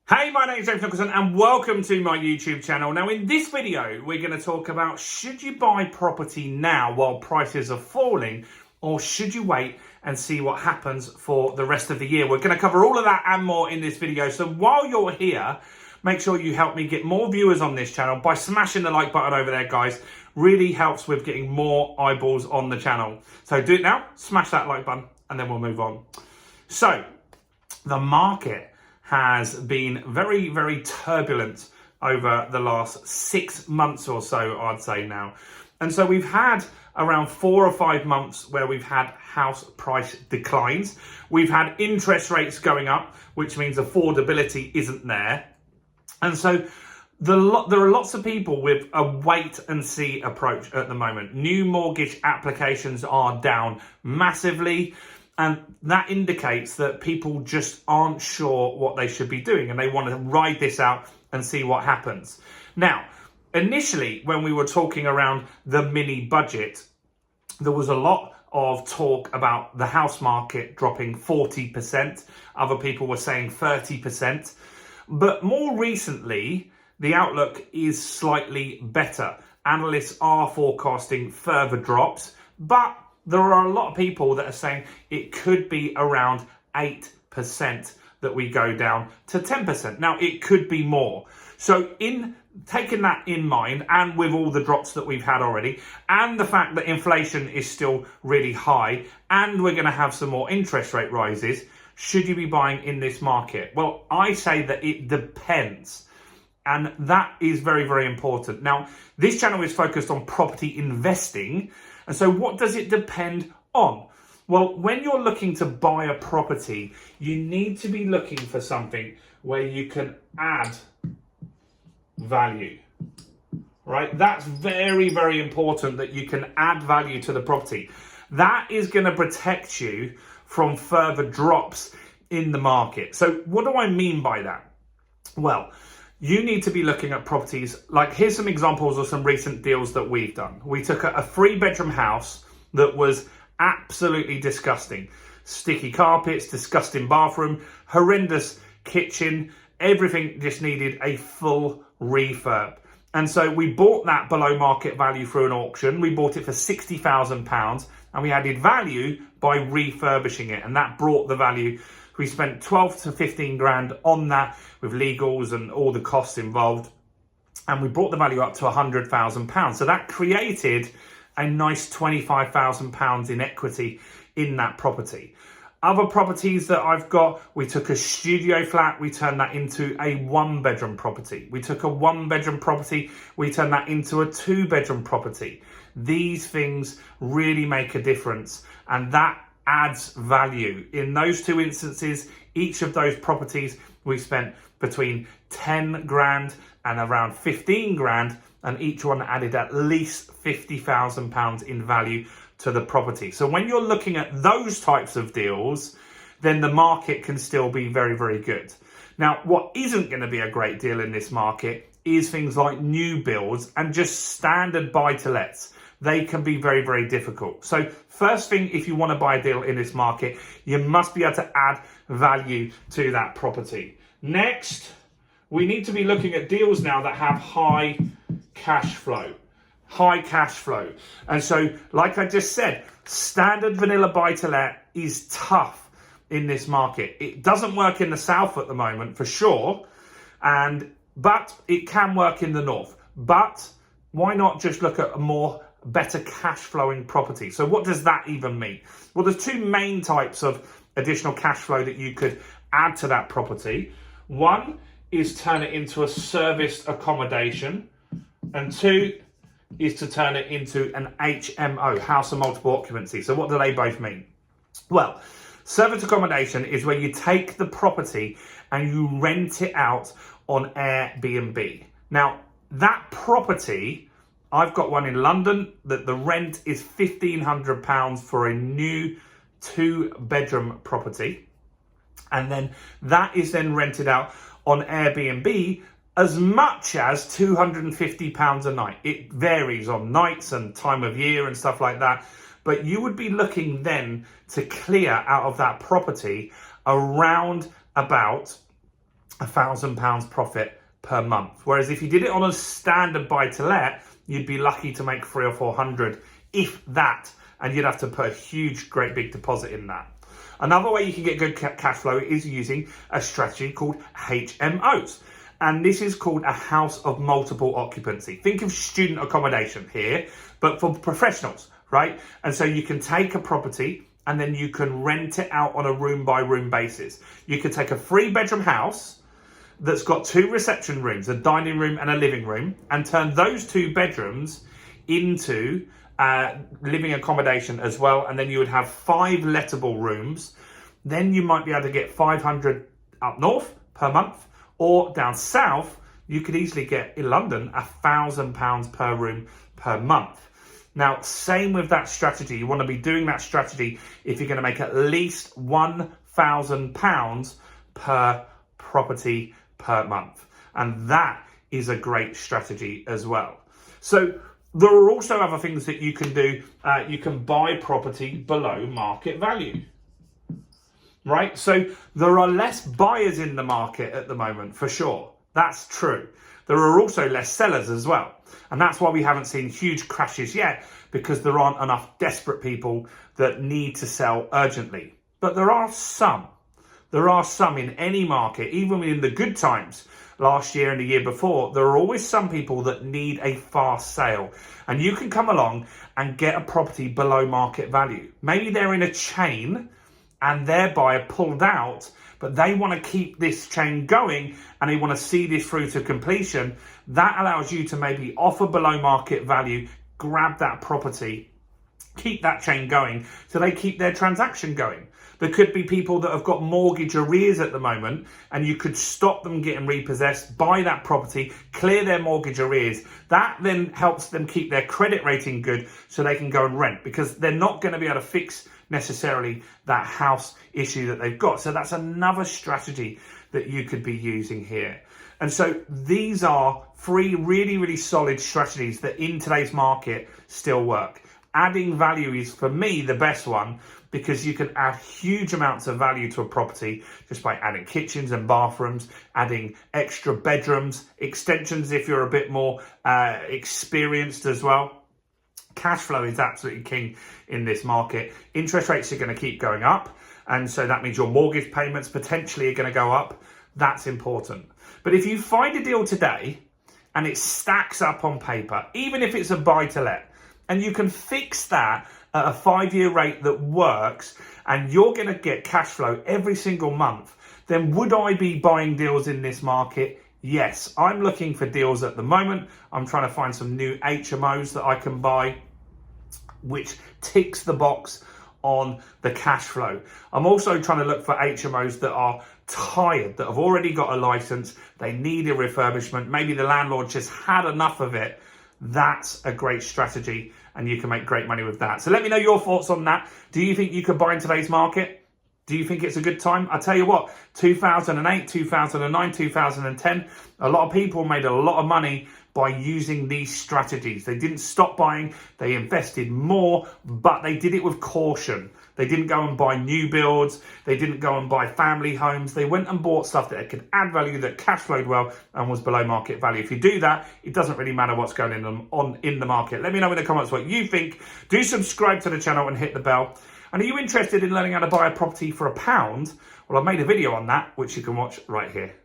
Hey, my name is James Nicholson and welcome to my YouTube channel. Now in this video, we're going to talk about should you buy property now while prices are falling, or should you wait and see what happens for the rest of the year? We're going to cover all of that and more in this video. So while you're here, make sure you help me get more viewers on this channel by smashing the like button over there, guys. Really helps with getting more eyeballs on the channel. So do it now, smash that like button, and then we'll move on. So the market has been very, very turbulent over the last 6 months or so, I'd say now. And so we've had around 4 or 5 months where we've had house price declines. We've had interest rates going up, which means affordability isn't there. And so there are lots of people with a wait and see approach at the moment. New mortgage applications are down massively. And that indicates that people just aren't sure what they should be doing and they want to ride this out and see what happens. Now, initially, when we were talking around the mini budget, there was a lot of talk about the house market dropping 40%. Other people were saying 30%. But more recently, the outlook is slightly better. Analysts are forecasting further drops, but there are a lot of people that are saying it could be around 8% that we go down to 10%. Now, it could be more. So in taking that in mind, and with all the drops that we've had already, and the fact that inflation is still really high, and we're going to have some more interest rate rises, should you be buying in this market? Well, I say that it depends. And that is very, very important. Now, this channel is focused on property investing. And so what does it depend on? Well, when you're looking to buy a property, you need to be looking for something where you can add value, right? That's very, very important that you can add value to the property. That is going to protect you from further drops in the market. So what do I mean by that? Well, you need to be looking at properties, like here's some examples of some recent deals that we've done. We took a 3-bedroom house that was absolutely disgusting. Sticky carpets, disgusting bathroom, horrendous kitchen, everything just needed a full refurb. And so we bought that below market value through an auction. We bought it for £60,000 and we added value by refurbishing it. And that brought the value. We spent 12 to 15 grand on that with legals and all the costs involved. And we brought the value up to £100,000. So that created a nice £25,000 in equity in that property. Other properties that I've got, we took a studio flat, we turned that into a 1-bedroom property. We took a 1-bedroom property, we turned that into a 2-bedroom property. These things really make a difference, and that adds value. In those 2 instances, each of those properties, we spent between 10 grand and around 15 grand, and each one added at least £50,000 in value to the property. So when you're looking at those types of deals, then the market can still be very, very good. Now, what isn't going to be a great deal in this market is things like new builds and just standard buy-to-lets. They can be very, very difficult. So first thing, if you want to buy a deal in this market, you must be able to add value to that property. Next, we need to be looking at deals now that have high cash flow. High cash flow. And so, like I just said, standard vanilla buy-to-let is tough in this market. It doesn't work in the south at the moment, for sure, but it can work in the north. But why not just look at a better cash flowing property? So what does that even mean? Well, there's 2 main types of additional cash flow that you could add to that property. One is turn it into a serviced accommodation, and 2 is to turn it into an HMO, house of multiple occupancy. So what do they both mean? Well, serviced accommodation is where you take the property and you rent it out on Airbnb. Now, that property, I've got one in London that the rent is £1,500 for a new 2-bedroom property. And then that is then rented out on Airbnb as much as £250 a night. It varies on nights and time of year and stuff like that. But you would be looking then to clear out of that property around about £1,000 profit per month. Whereas if you did it on a standard buy-to-let, you'd be lucky to make 300 or 400, if that, and you'd have to put a huge, great big deposit in that. Another way you can get good cash flow is using a strategy called HMOs. And this is called a house of multiple occupancy. Think of student accommodation here, but for professionals, right? And so you can take a property and then you can rent it out on a room by room basis. You could take a 3-bedroom house that's got 2 reception rooms, a dining room and a living room, and turn those 2 bedrooms into living accommodation as well. And then you would have 5 lettable rooms. Then you might be able to get 500 up north per month, or down south, you could easily get in London £1,000 per room per month. Now, same with that strategy. You want to be doing that strategy if you're going to make at least £1,000 per property per month. And that is a great strategy as well. So there are also other things that you can do. You can buy property below market value. Right? So there are less buyers in the market at the moment, for sure. That's true. There are also less sellers as well. And that's why we haven't seen huge crashes yet, because there aren't enough desperate people that need to sell urgently. But there are some. There are some in any market, even in the good times last year and the year before. There are always some people that need a fast sale. And you can come along and get a property below market value. Maybe they're in a chain and their buyer pulled out, but they want to keep this chain going and they want to see this through to completion. That allows you to maybe offer below market value, grab that property, keep that chain going, so they keep their transaction going. There could be people that have got mortgage arrears at the moment, and you could stop them getting repossessed, buy that property, clear their mortgage arrears. That then helps them keep their credit rating good so they can go and rent, because they're not going to be able to fix necessarily that house issue that they've got. So that's another strategy that you could be using here. And so these are 3 really, really solid strategies that in today's market still work. Adding value is, for me, the best one, because you can add huge amounts of value to a property just by adding kitchens and bathrooms, adding extra bedrooms, extensions if you're a bit more experienced as well. Cash flow is absolutely king in this market. Interest rates are going to keep going up, and so that means your mortgage payments potentially are going to go up. That's important. But if you find a deal today and it stacks up on paper, even if it's a buy-to-let, and you can fix that at a 5-year rate that works, and you're going to get cash flow every single month, then would I be buying deals in this market? Yes, I'm looking for deals at the moment. I'm trying to find some new HMOs that I can buy, which ticks the box on the cash flow. I'm also trying to look for HMOs that are tired, that have already got a license, they need a refurbishment, maybe the landlord just had enough of it. That's a great strategy, and you can make great money with that. So let me know your thoughts on that. Do you think you could buy in today's market? Do you think it's a good time? I tell you what, 2008, 2009, 2010, a lot of people made a lot of money by using these strategies. They didn't stop buying, they invested more, but they did it with caution. They didn't go and buy new builds, they didn't go and buy family homes. They went and bought stuff that could add value, that cash flowed well and was below market value. If you do that, it doesn't really matter what's going on in the market. Let me know in the comments what you think. Do subscribe to the channel and hit the bell. And are you interested in learning how to buy a property for £1? Well, I've made a video on that, which you can watch right here.